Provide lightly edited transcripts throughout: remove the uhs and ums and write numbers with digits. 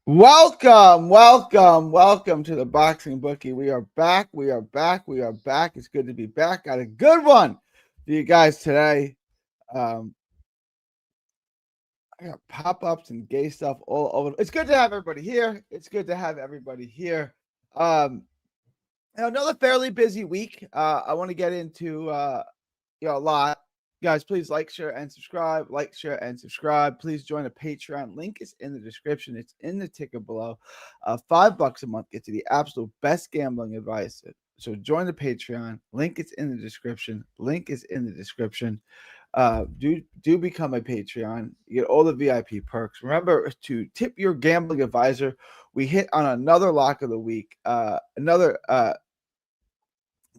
Welcome to the Boxing Bookie. We are back. It's good to be back. Got a good one for you guys today. I got pop-ups and gay stuff all over. It's good to have everybody here. Another fairly busy week. I want to get into a lot. Guys, please like, share, and subscribe. Please join the Patreon. Link is in the description. It's in the ticker below. $5 a month gets you the absolute best gambling advice. So join the Patreon. Link is in the description. Do become a Patreon. You get all the VIP perks. Remember to tip your gambling advisor. We hit on another lock of the week.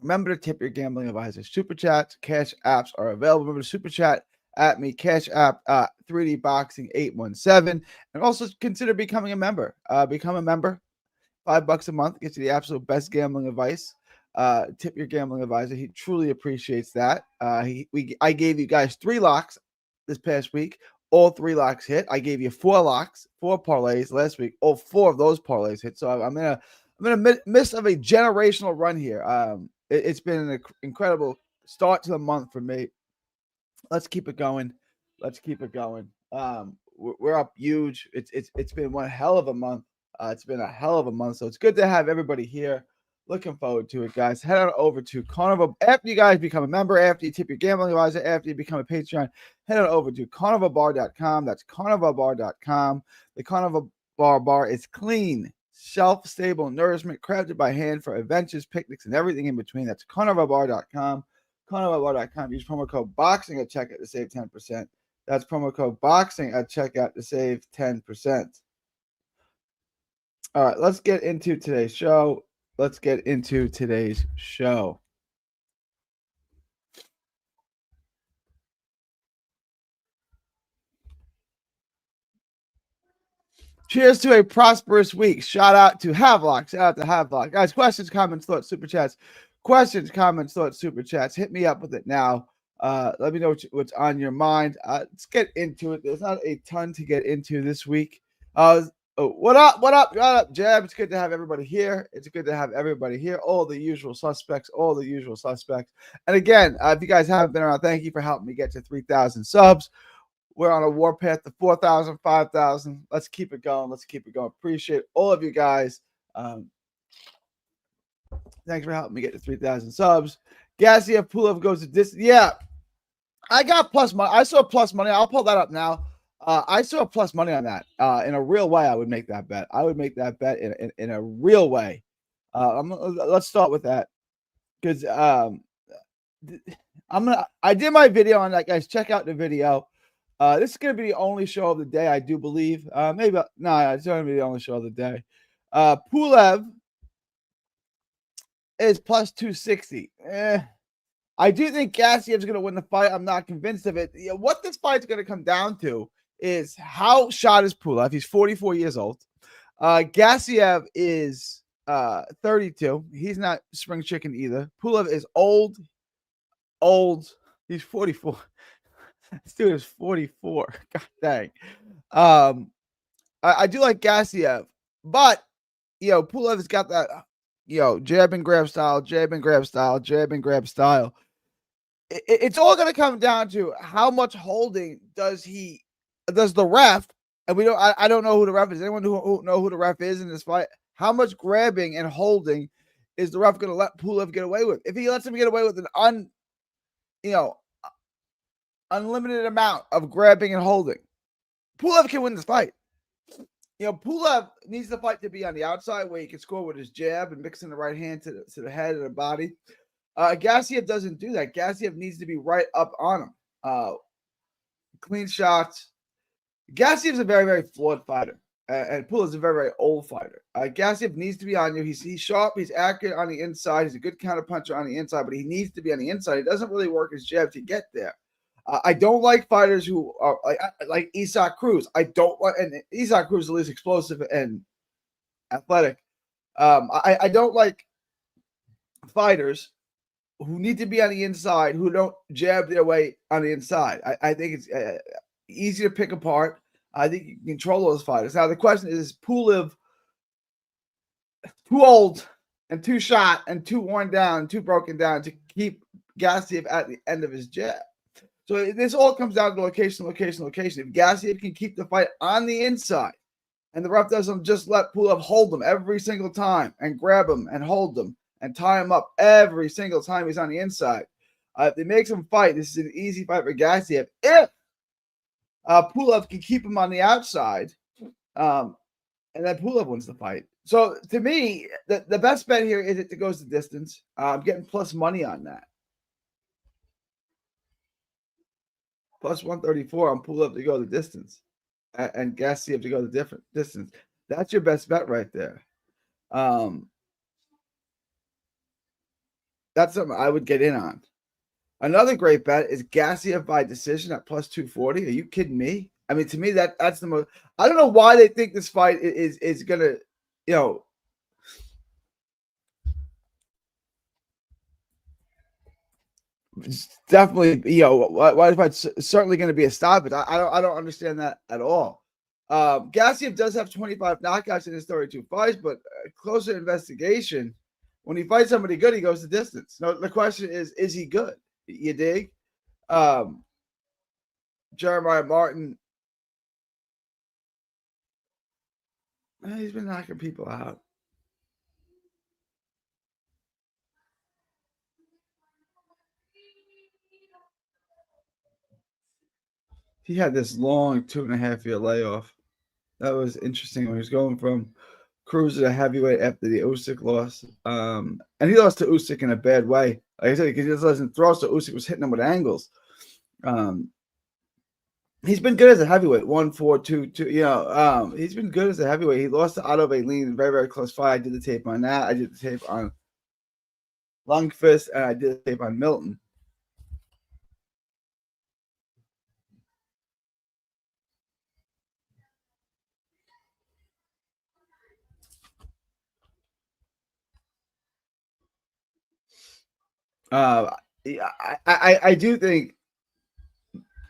Remember to tip your gambling advisor. Super chats, cash apps are available. Remember to super chat at me, cash app 3D Boxing 817, and also consider becoming a member. Become a member. $5 a month gets you the absolute best gambling advice. Tip your gambling advisor. He truly appreciates that. I gave you guys 3 locks this past week. All 3 locks hit. I gave you 4 locks, 4 parlays last week. All 4 of those parlays hit. So I'm in a midst of a generational run here. It's been an incredible start to the month for me. Let's keep it going. We're up huge. It's been one hell of a month. It's been a hell of a month. So it's good to have everybody here. Looking forward to it, guys. Head on over to Carnival. After you guys become a member, after you tip your gambling advisor, after you become a Patreon, head on over to carnivalbar.com. That's carnivalbar.com. The Carnival Bar is clean, shelf-stable nourishment crafted by hand for adventures, picnics, and everything in between. That's carnivalbar.com. Carnivalbar.com. Use promo code BOXING at checkout to save 10%. That's promo code BOXING at checkout to save 10%. All right, let's get into today's show. Cheers to a prosperous week. Shout out to Havelock. Guys, questions, comments, thoughts, super chats. Hit me up with it now. Let me know what's on your mind. Let's get into it. There's not a ton to get into this week. What up, Jab? It's good to have everybody here. All the usual suspects. And again, if you guys haven't been around, thank you for helping me get to 3,000 subs. We're on a warpath to 4,000, 5,000. Let's keep it going. Appreciate all of you guys. Thanks for helping me get to 3,000 subs. Gassiev Pulev goes to this. Yeah, I got plus money. I saw plus money. I'll pull that up now. I saw plus money on that. In a real way, I would make that bet. In a real way. Let's start with that because I did my video on that, guys. Check out the video. This is going to be the only show of the day, I do believe. It's going to be the only show of the day. Pulev is plus 260. I do think Gassiev's going to win the fight. I'm not convinced of it. What this fight's going to come down to is how shot is Pulev. He's 44 years old. Gassiev is 32. He's not spring chicken either. Pulev is old. He's 44. This dude is 44. God dang. I do like Gassiev, but Pulev has got that jab and grab style. It's all going to come down to how much holding does the ref, and I don't know who the ref is. Anyone who know who the ref is in this fight? How much grabbing and holding is the ref going to let Pulev get away with? If he lets him get away with an unlimited amount of grabbing and holding, Pulev can win this fight. Pulev needs the fight to be on the outside where he can score with his jab and mixing the right hand to the head and the body. Gassiev doesn't do that. Gassiev needs to be right up on him. Clean shots. Gassiev's a very, very flawed fighter. And Pulev's a very, very old fighter. Gassiev needs to be on you. He's sharp. He's accurate on the inside. He's a good counterpuncher on the inside, but he needs to be on the inside. He doesn't really work his jab to get there. I don't like fighters who are like Isaac Cruz. And Isaac Cruz is at least explosive and athletic. I don't like fighters who need to be on the inside, who don't jab their way on the inside. I think it's easy to pick apart. I think you can control those fighters. Now the question is Pulev too old and too shot and too worn down, too broken down to keep Gassiev at the end of his jab. So this all comes down to location. If Gassiev can keep the fight on the inside, and the ref doesn't just let Pulev hold him every single time and grab him and hold him and tie him up every single time he's on the inside. If they make him fight, this is an easy fight for Gassiev. If Pulev can keep him on the outside, and then Pulev wins the fight. So to me, the best bet here is it goes the distance. I'm getting plus money on that. Plus 134 on Pulev to go the distance, and Gassiev to go the different distance. That's your best bet right there. That's something I would get in on. Another great bet is Gassiev by decision at plus 240. Are you kidding me? I mean, to me, that's the most. I don't know why they think this fight is gonna, it's definitely, why the fight's certainly going to be a stoppage. I don't understand that at all. Gassiev does have 25 knockouts in his 32 fights, but closer investigation, when he fights somebody good, he goes the distance. No, the question is he good? You dig? Jeremiah Martin, he's been knocking people out. He had this long 2.5-year layoff. That was interesting when he was going from cruiser to heavyweight after the Usyk loss. And he lost to Usyk in a bad way. Like I said, because he just doesn't throw, so Usyk was hitting him with angles. He's been good as a heavyweight, 1-4-2-2. He's been good as a heavyweight. He lost to Otto Bailey, very, very close fight. I did the tape on that. I did the tape on Lundqvist, and I did the tape on Milton. I do think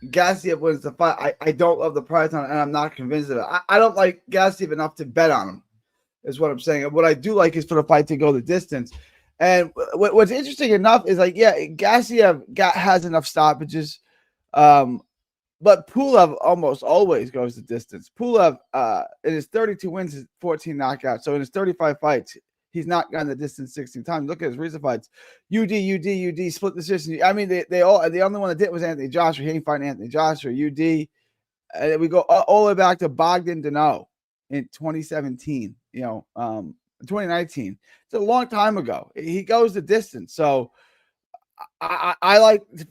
Gassiev wins the fight. I don't love the price on it, and I'm not convinced of it. I don't like Gassiev enough to bet on him, is what I'm saying. And what I do like is for the fight to go the distance. And what's interesting enough is Gassiev has enough stoppages, but Pulev almost always goes the distance. Pulev, in his 32 wins, is 14 knockouts. So in his 35 fights, he's not gone the distance 16 times. Look at his recent fights. UD, split decision. I mean, the only one that did was Anthony Joshua. He ain't fighting Anthony Joshua. UD. And then we go all the way back to Bogdan Dano in 2017, 2019. It's a long time ago. He goes the distance. So I like this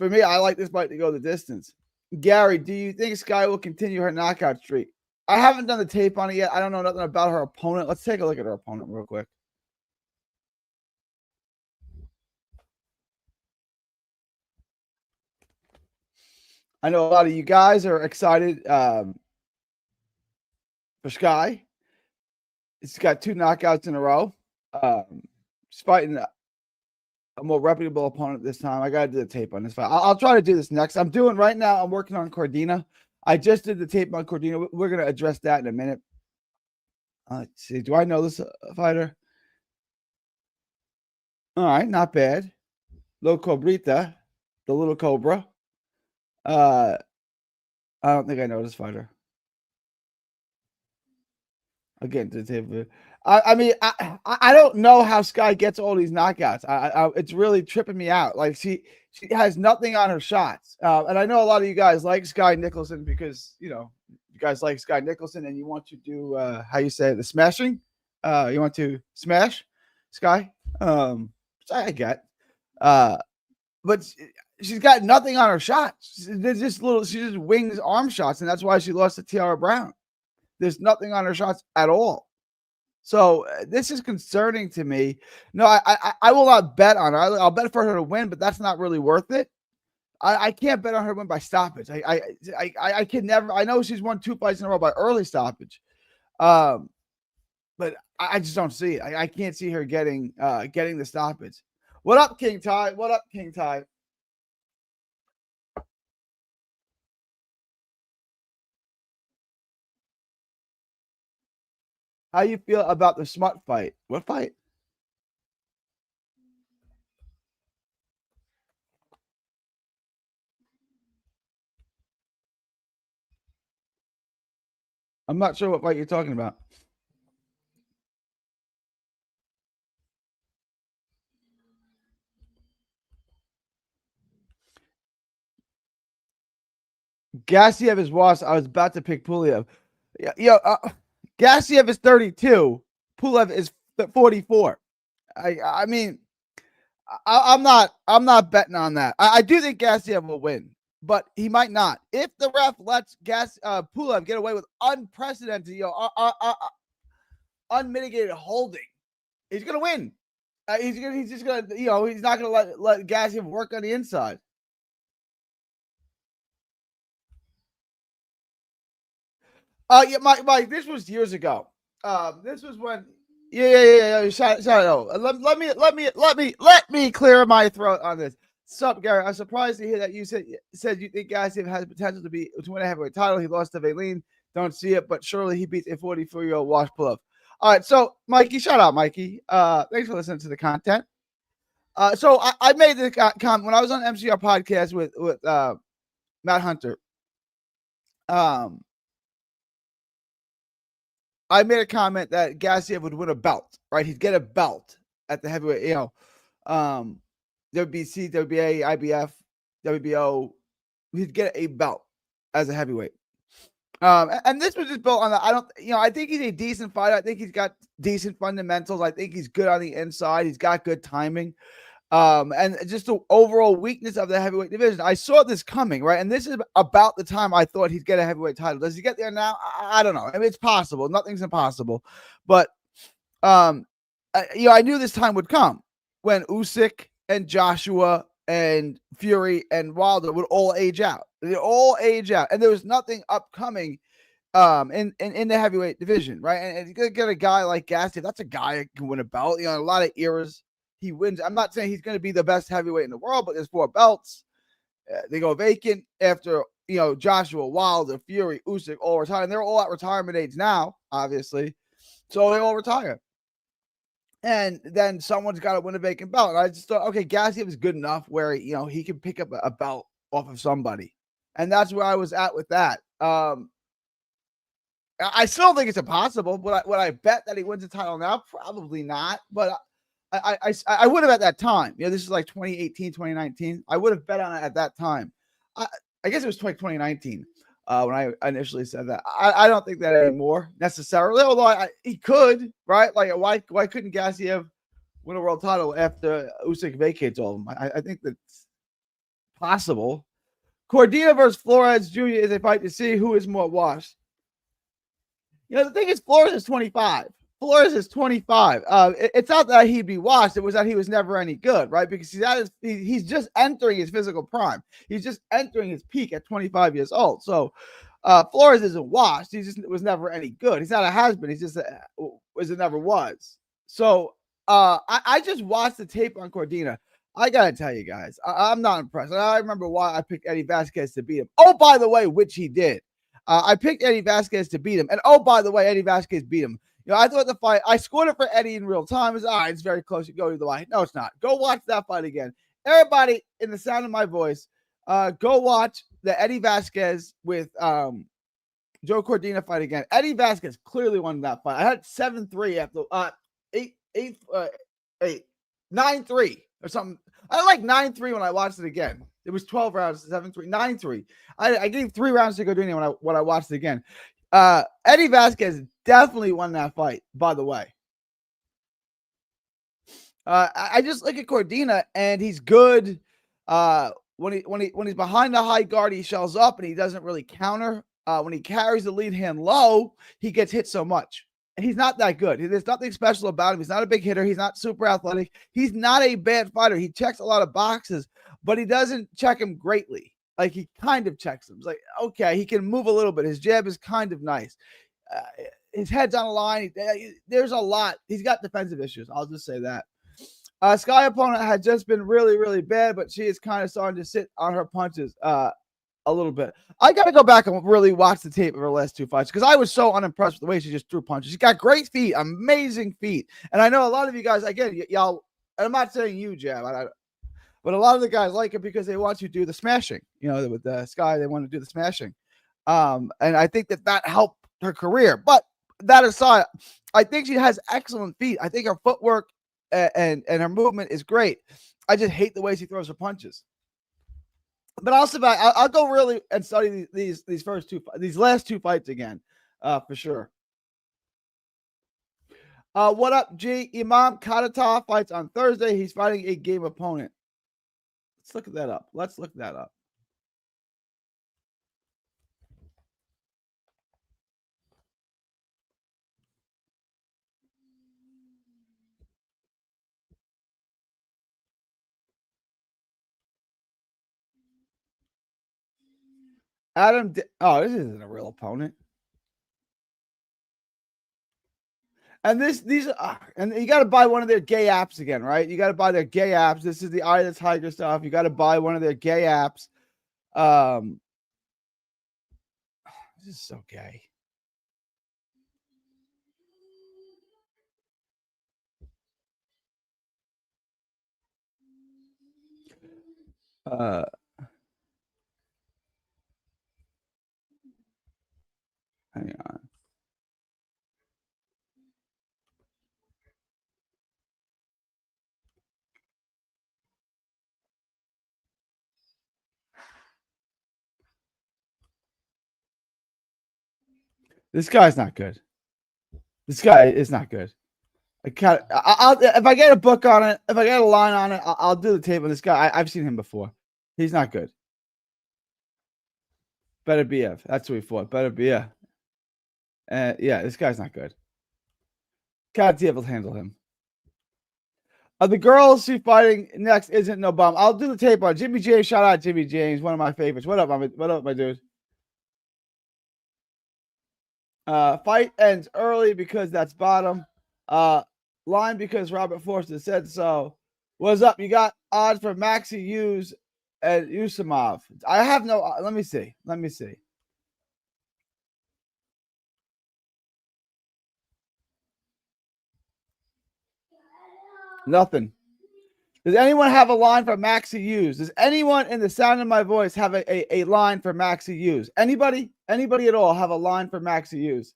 fight to go the distance. Gary, do you think Sky will continue her knockout streak? I haven't done the tape on it yet. I don't know nothing about her opponent. Let's take a look at her opponent real quick. I know a lot of you guys are excited for Sky. He's got 2 knockouts in a row. He's fighting a more reputable opponent this time. I got to do the tape on this fight. I'll try to do this next. I'm working on Cordina. I just did the tape on Cordina. We're going to address that in a minute. Let's see. Do I know this fighter? All right, not bad. Lo Cobrita, the little cobra. I don't think I know this fighter. Again, to the tape. I don't know how Sky gets all these knockouts. It's really tripping me out. Like she has nothing on her shots. And I know a lot of you guys like Sky Nicholson because you guys like Sky Nicholson and you want to do how you say it, the smashing. You want to smash Sky. Which I get. But she's got nothing on her shots. There's just she just wings arm shots, and that's why she lost to Tiara Brown. There's nothing on her shots at all. So this is concerning to me. No, I will not bet on her. I'll bet for her to win, but that's not really worth it. I can't bet on her to win by stoppage. I can never. I know she's won 2 fights in a row by early stoppage, but I just don't see it. I can't see her getting the stoppage. What up, King Ty? What up, King Ty? How you feel about the Smut fight? What fight? I'm not sure what fight you're talking about. Gassiev is washed. I was about to pick Puliev. Gassiev is 32. Pulev is 44. I mean, I'm not betting on that. I do think Gassiev will win, but he might not. If the ref lets Pulev get away with unprecedented, unmitigated holding, he's gonna win. He's just gonna, he's not gonna let Gassiev work on the inside. Yeah, Mike, this was years ago. This was when. Yeah. Shout out. Let me clear my throat on this. Sup, Gary? I'm surprised to hear that you said you think Gassiev has potential to win a heavyweight title. He lost to Valine. Don't see it, but surely he beats a 44-year-old Wash Pulev. All right, so Mikey, shout out, Mikey. Thanks for listening to the content. So I made the comment when I was on MCR podcast with Matt Hunter. I made a comment that Gassiev would win a belt, right? He'd get a belt at the heavyweight, WBC, WBA, IBF, WBO. He'd get a belt as a heavyweight. And this was just built on that. I think he's a decent fighter. I think he's got decent fundamentals. I think he's good on the inside. He's got good timing. And just the overall weakness of the heavyweight division. I saw this coming, right? And this is about the time I thought he'd get a heavyweight title. Does he get there now? I don't know. I mean, it's possible. Nothing's impossible. But, I knew this time would come when Usyk and Joshua and Fury and Wilder would all age out. They all age out. And there was nothing upcoming in the heavyweight division, right? And you get a guy like Gassiev. That's a guy that can win a belt. A lot of eras. He wins. I'm not saying he's going to be the best heavyweight in the world, but there's 4 belts. They go vacant after, Joshua, Wilder, Fury, Usyk all retire. And they're all at retirement age now, obviously. So they all retire. And then someone's got to win a vacant belt. And I just thought, okay, Gassiev is good enough where, he can pick up a belt off of somebody. And that's where I was at with that. I still think it's impossible. Would I bet that he wins the title now? Probably not. But I would have at that time. This is like 2018, 2019. I would have bet on it at that time. I guess it was 2019 when I initially said that. I don't think that anymore necessarily, although he could, right? Like, why couldn't Gassiev win a world title after Usyk vacates all of them? I think that's possible. Cordina versus Flores Jr. is a fight to see who is more washed. The thing is, Flores is 25. Flores is 25. It's not that he'd be washed. It was that he was never any good, right? Because he's just entering his physical prime. He's just entering his peak at 25 years old. So Flores isn't washed. He just was never any good. He's not a has-been. He's just it never was. So I just watched the tape on Cordina. I got to tell you guys, I'm not impressed. I remember why I picked Eddie Vasquez to beat him. Oh, by the way, which he did. I picked Eddie Vasquez to beat him. And oh, by the way, Eddie Vasquez beat him. I thought the fight, I scored it for Eddie in real time. It's all right, it's very close. You go either way. No, it's not. Go watch that fight again. Everybody, in the sound of my voice, go watch the Eddie Vasquez with Joe Cordina fight again. Eddie Vasquez clearly won that fight. I had 7-3 after 9-3 or something. I had like 9-3 when I watched it again. It was 12 rounds, 7-3, 9-3. I gave 3 rounds to Cordina when I watched it again. Eddie Vasquez definitely won that fight, by the way. I just look at Cordina and he's good. When he's behind the high guard, he shells up and he doesn't really counter. When he carries the lead hand low, he gets hit so much. And he's not that good. There's nothing special about him. He's not a big hitter. He's not super athletic. He's not a bad fighter. He checks a lot of boxes, but he doesn't check him greatly. Like, he kind of checks him. It's like, okay, he can move a little bit. His jab is kind of nice. His head's on the line. There's a lot. He's got defensive issues. I'll just say that. Sky opponent had just been really, really bad, but she is kind of starting to sit on her punches. a little bit. I got to go back and really watch the tape of her last 2 fights because I was so unimpressed with the way she just threw punches. She's got great feet, amazing feet. And I know a lot of you guys, again, y'all, and I'm not saying you, Jab, but a lot of the guys like it because they want you to do the smashing. With the Sky, they want to do the smashing. And I think that helped her career. But that aside, I think she has excellent feet. I think her footwork and her movement is great. I just hate the way she throws her punches. But I'll go really and study these last 2 fights again, for sure. What up, G? Imam Kadata fights on Thursday. He's fighting a game opponent. Let's look that up. This isn't a real opponent. And and you got to buy one of their gay apps again, right? You got to buy their gay apps. This is the Eye of the Tiger stuff. You got to buy one of their gay apps. This is so gay. Hang on. This guy's not good. This guy is not good. If I get a book on it, if I get a line on it, I'll do the tape on this guy. I've seen him before. He's not good. Better BF. That's what we fought. Better BF. Yeah, this guy's not good. Can't be able to handle him. The girls she's fighting next isn't no bum. I'll do the tape on Jimmy James. Shout out Jimmy James, one of my favorites. What up, my dude? Fight ends early because that's bottom. Line because Robert Forster said so. What's up? You got odds for Maxi Hughes and Usumov. I have no. Let me see. Nothing. Does anyone have a line for Maxi Hughes? Does anyone in the sound of my voice have a line for Maxi Hughes? Anybody? Anybody at all have a line for Maxi Hughes?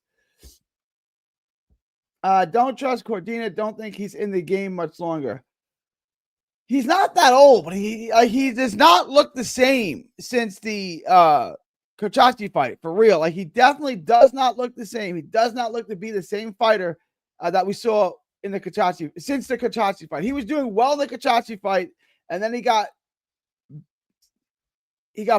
Don't trust Cordina. Don't think he's in the game much longer. He's not that old, but he does not look the same since the Kochachi fight, for real. Like, he definitely does not look the same. He does not look to be the same fighter that we saw in the since the Kochachi fight. He was doing well in the Kochachi fight, and then he got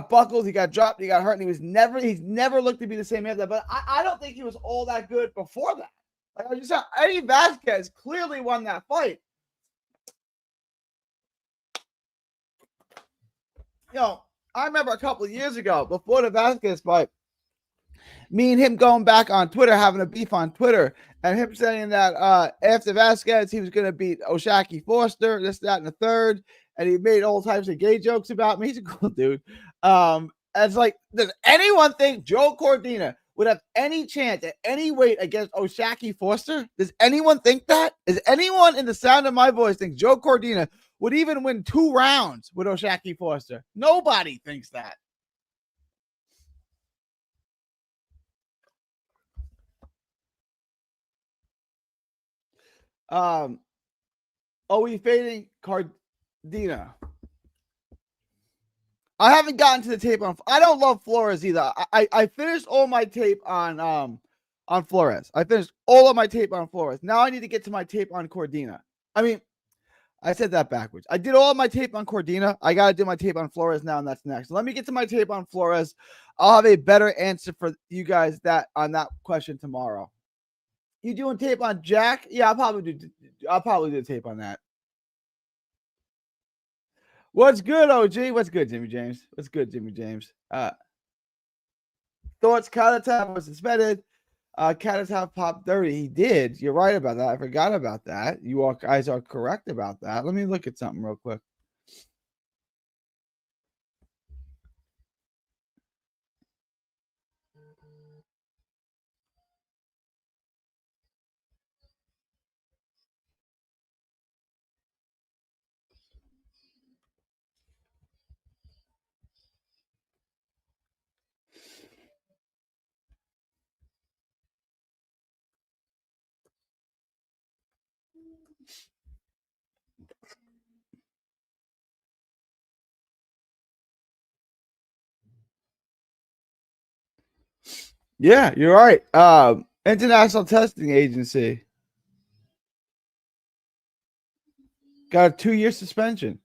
buckled, he got dropped, he got hurt, and he's never looked to be the same after that. But I don't think he was all that good before that. Like, I just said, Eddie Vasquez clearly won that fight. I remember a couple of years ago, before the Vasquez fight, me and him going back on Twitter, having a beef on Twitter, and him saying that after Vasquez, he was going to beat O'Shaquie Foster, this, that, and the third, and he made all types of gay jokes about me. He's a cool dude. And it's like, does anyone think Joe Cordina would have any chance at any weight against O'Shaquie Foster? Does anyone think that? Is anyone in the sound of my voice think Joe Cordina would even win 2 rounds with O'Shaquie Foster? Nobody thinks that. Are we fading Cardina? I haven't gotten to the tape on. I don't love Flores either. I finished all my tape on Flores. I finished all of my tape on Flores. Now I need to get to my tape on Cordina. I mean, I said that backwards. I did all of my tape on Cordina. I got to do my tape on Flores now, and that's next. Let me get to my tape on Flores. I'll have a better answer for you guys on that question tomorrow. You doing tape on Jack? Yeah, I'll probably do tape on that. What's good, OG? What's good, Jimmy James? What's good, Jimmy James? Thoughts? Katatab was suspended. Katatab popped 30. He did. You're right about that. I forgot about that. You all guys are correct about that. Let me look at something real quick. Yeah, you're right. International Testing Agency got a 2-year suspension.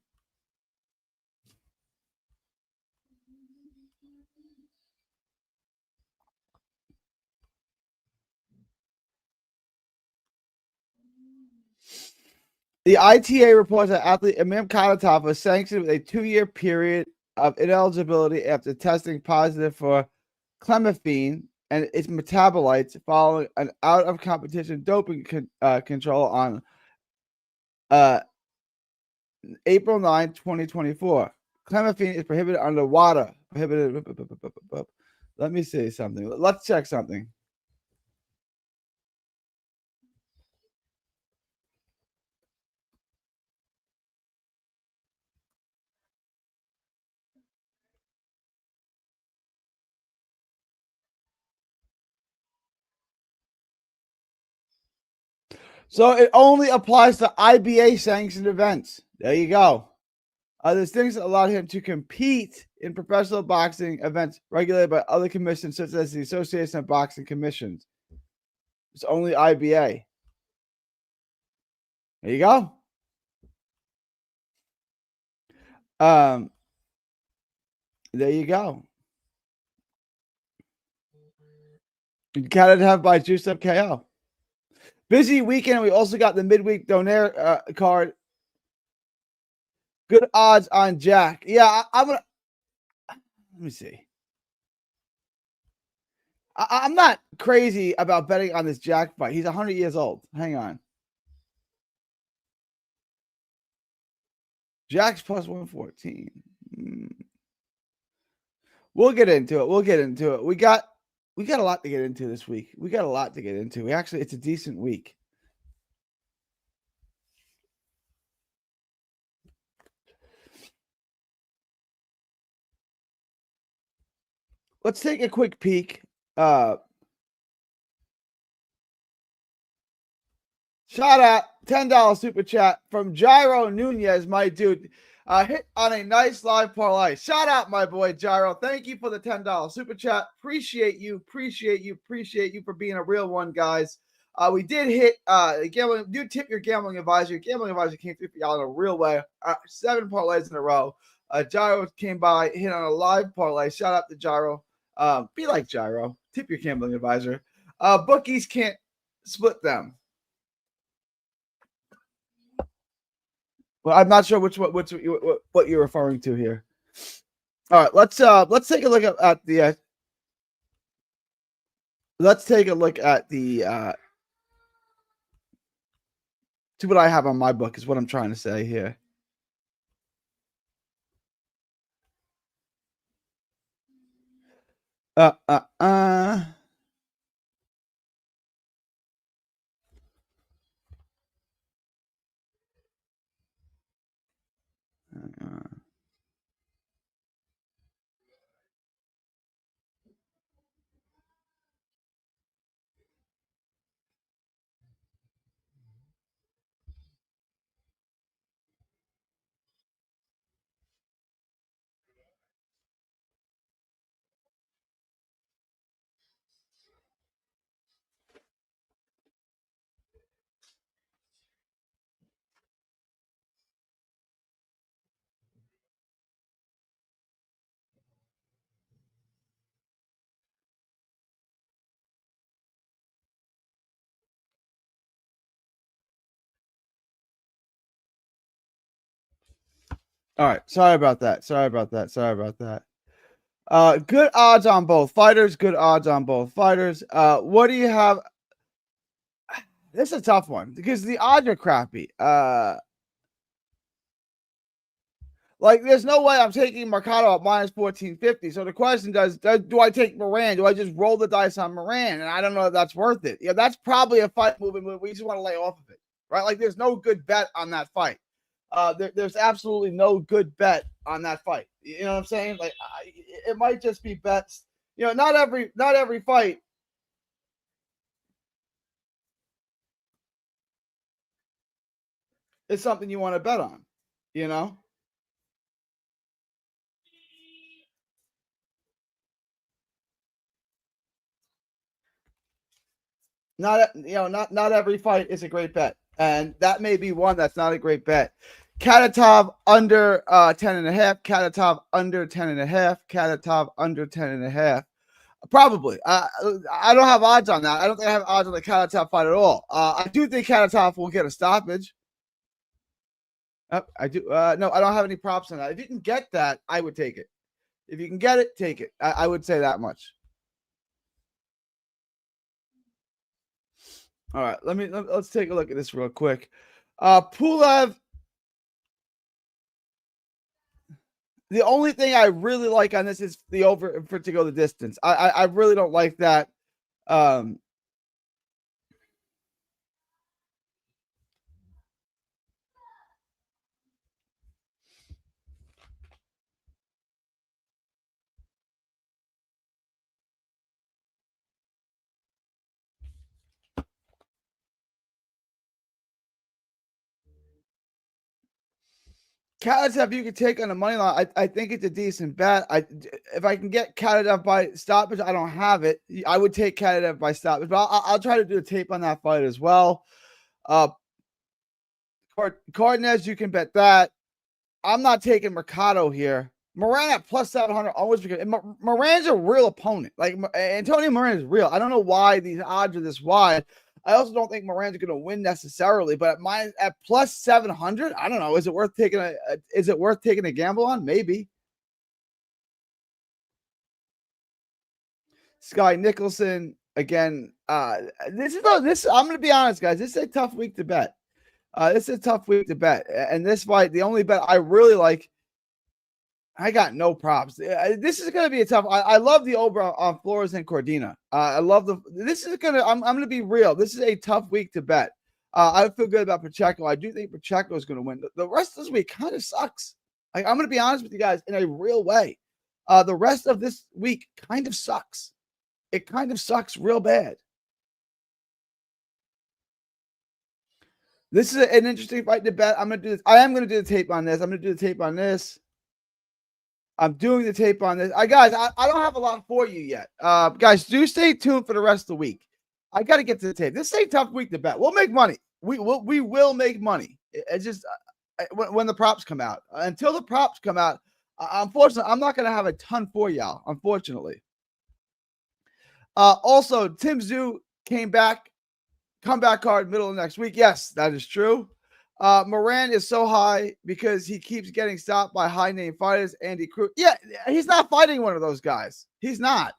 The ITA reports that athlete Imam Khanatov was sanctioned with a 2-year period of ineligibility after testing positive for clemifene and its metabolites following an out-of-competition doping control on April 9, 2024. Clemifene is prohibited under WADA. Prohibited. Let me see something. Let's check something. So it only applies to IBA sanctioned events. There you go. There's things that allow him to compete in professional boxing events regulated by other commissions, such as the Association of Boxing Commissions. It's only IBA. There you go. There you go. You got to have by Juice Up KO. Busy weekend. We also got the midweek donaire card. Good odds on Jack. Yeah, I'm gonna. Let me see. I'm not crazy about betting on this Jack fight. He's 100 years old. Hang on. Jack's plus 114. We'll get into it. We got a lot to get into this week. It's a decent week. Let's take a quick peek. Shout out $10 super chat from Gyro Nunez, my dude. Hit on a nice live parlay. Shout out, my boy Gyro. Thank you for the $10 super chat. Appreciate you for being a real one, guys. We did hit gambling. Do tip your gambling advisor. Your gambling advisor came through for y'all in a real way. 7 parlays in a row. Gyro came by, hit on a live parlay. Shout out to Gyro. Be like Gyro. Tip your gambling advisor. Bookies can't split them. Well, I'm not sure what you're referring to here. All right, let's take a look at the to what I have on my book is what I'm trying to say here. All right, sorry about that. Good odds on both fighters. What do you have? This is a tough one because the odds are crappy. Like, there's no way I'm taking Mercado at minus 1450. So the question do I take Moran? Do I just roll the dice on Moran? And I don't know if that's worth it. Yeah, that's probably a fight moving move. We just want to lay off of it, right? Like, there's no good bet on that fight. There's absolutely no good bet on that fight. You know what I'm saying? Like, it might just be bets. You know, not every fight is something you want to bet on. You know. Not every fight is a great bet, and that may be one that's not a great bet. Katatov under 10.5, Katatov under 10.5, Katatov under 10.5. Probably. I don't have odds on that. I don't think I have odds on the Katatov fight at all. I do think Katatov will get a stoppage. I do. No, I don't have any props on that. If you can get that, I would take it. If you can get it, take it. I would say that much. All right, let's take a look at this real quick. Pulev. The only thing I really like on this is the over for to go the distance. I really don't like that. Katatov you could take on the money line. I think it's a decent bet. If I can get Katatov by stoppage, I don't have it. I would take Katatov by stoppage, but I'll try to do a tape on that fight as well. Cardenas, you can bet that. I'm not taking Mercado here. Moran at plus 700 always because Moran's a real opponent. Like, Antonio Moran is real. I don't know why these odds are this wide. I also don't think Moran's going to win necessarily, but at plus 700, I don't know. Is it worth taking a gamble on? Maybe. Sky Nicholson again. This I'm going to be honest, guys. This is a tough week to bet. This is a tough week to bet, and this fight, the only bet I really like. I got no props. This is going to be a tough. I love the over on Flores and Cordina. I love this is going to. I'm going to be real. This is a tough week to bet. I feel good about Pacheco. I do think Pacheco is going to win. The rest of this week kind of sucks. Like, I'm going to be honest with you guys in a real way. The rest of this week kind of sucks. It kind of sucks real bad. This is an interesting fight to bet. I'm going to do this. I am going to do the tape on this. I'm going to do the tape on this. I'm doing the tape on this. Guys, I don't have a lot for you yet. Guys, do stay tuned for the rest of the week. I got to get to the tape. This is a tough week to bet. We'll make money. We will make money. It's just when the props come out. Until the props come out, unfortunately, I'm not going to have a ton for y'all, unfortunately. Also, Tim Tszyu came back. Comeback card middle of next week. Yes, that is true. Moran is so high because he keeps getting stopped by high-name fighters. Andy Cruz. Yeah, he's not fighting one of those guys. He's not.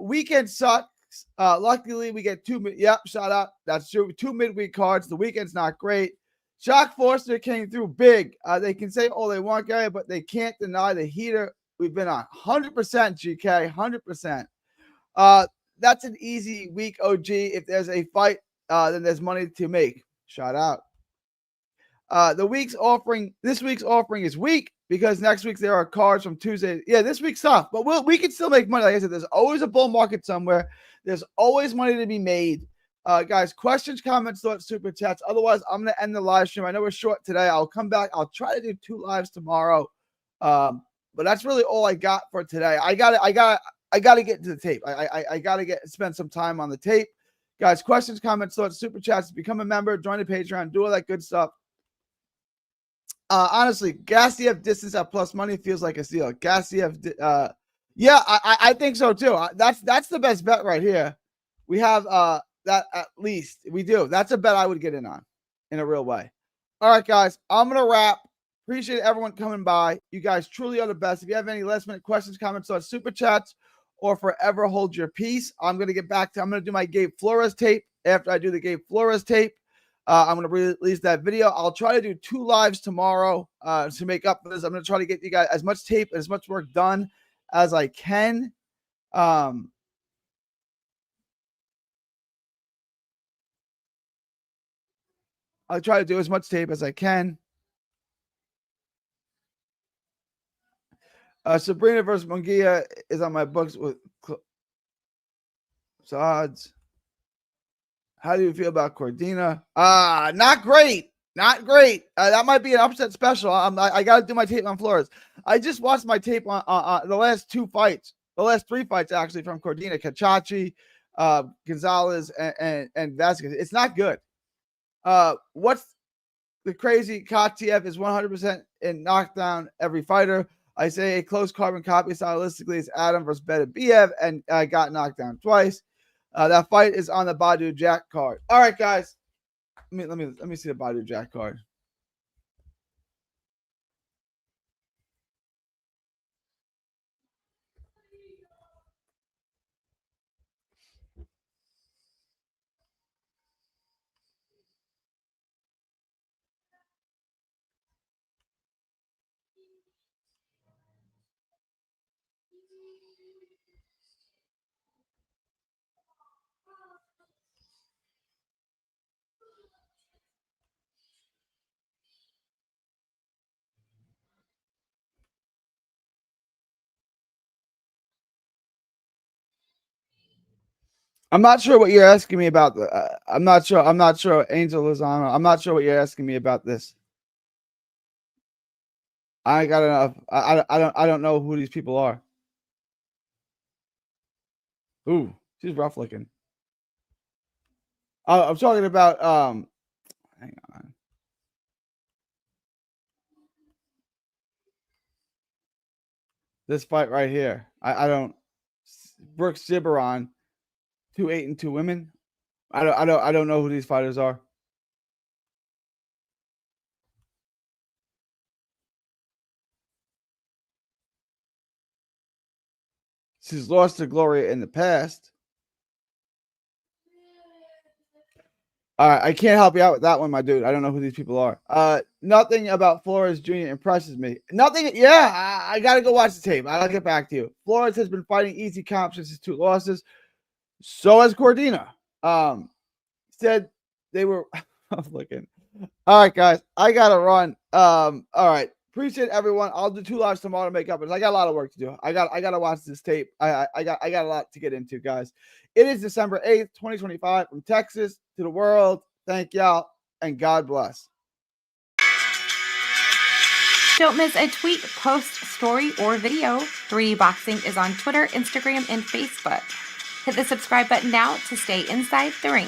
Weekend sucks. Luckily, we get two. Yep, shout out. That's true. 2 midweek cards. The weekend's not great. Shock Forster came through big. They can say all they want, guy, but they can't deny the heater we've been on. 100%, GK. 100%. That's an easy week, OG. If there's a fight, then there's money to make. Shout out. This week's offering is weak because next week there are cards from Tuesday. Yeah, this week's tough, but we can still make money. Like I said, there's always a bull market somewhere. There's always money to be made. Guys, questions, comments, thoughts, super chats. Otherwise, I'm going to end the live stream. I know we're short today. I'll come back. I'll try to do 2 lives tomorrow. But that's really all I got for today. I got to get to the tape. I got to spend some time on the tape. Guys, questions, comments, thoughts, super chats. Become a member, join the Patreon, do all that good stuff. Honestly, Gassiev distance at plus money feels like a steal. Gassiev, yeah, I think so too. That's the best bet right here. We have that at least. We do. That's a bet I would get in on in a real way. All right, guys, I'm going to wrap. Appreciate everyone coming by. You guys truly are the best. If you have any last minute questions, comments, or super chats, or forever hold your peace, I'm going to get back to, I'm going to do my Gabe Flores tape after I do the Gabe Flores tape. I'm going to release that video. I'll try to do 2 lives tomorrow to make up for this. I'm going to try to get you guys as much tape, as much work done as I can. I'll try to do as much tape as I can. Sabrina versus Munguia is on my books with odds. How do you feel about Cordina? Not great. Not great. That might be an upset special. I got to do my tape on Flores. I just watched my tape on the last 2 fights, the last 3 fights actually from Cordina, Cachachi, Gonzalez, and Vasquez. It's not good. What's the crazy? Katiev is 100% in knockdown every fighter. I say a close carbon copy stylistically is Adam versus Beterbiev, and I got knocked down twice. That fight is on the Badu Jack card. All right, guys. Let me see the Badu Jack card. I'm not sure what you're asking me about. I'm not sure. Angel Lozano. I'm not sure what you're asking me about this. I got enough. I don't know who these people are. Ooh, she's rough looking. I'm talking about hang on. This fight right here. I don't Brooke Ciberon, 2-8 and 2 women. I don't know who these fighters are. She's lost to Gloria in the past. I can't help you out with that one, my dude. I don't know who these people are. Nothing about Flores Jr. impresses me. Nothing. Yeah, I got to go watch the tape. I'll get back to you. Flores has been fighting easy comps since his 2 losses. So has Cordina. Said they were. I'm looking. All right, guys. I got to run. All right. Appreciate everyone. I'll do 2 lives tomorrow to make up. I got a lot of work to do. I got to watch this tape. I got a lot to get into, guys. It is December 8th, 2025, from Texas to the world. Thank y'all, and God bless. Don't miss a tweet, post, story, or video. 3D Boxing is on Twitter, Instagram, and Facebook. Hit the subscribe button now to stay inside the ring.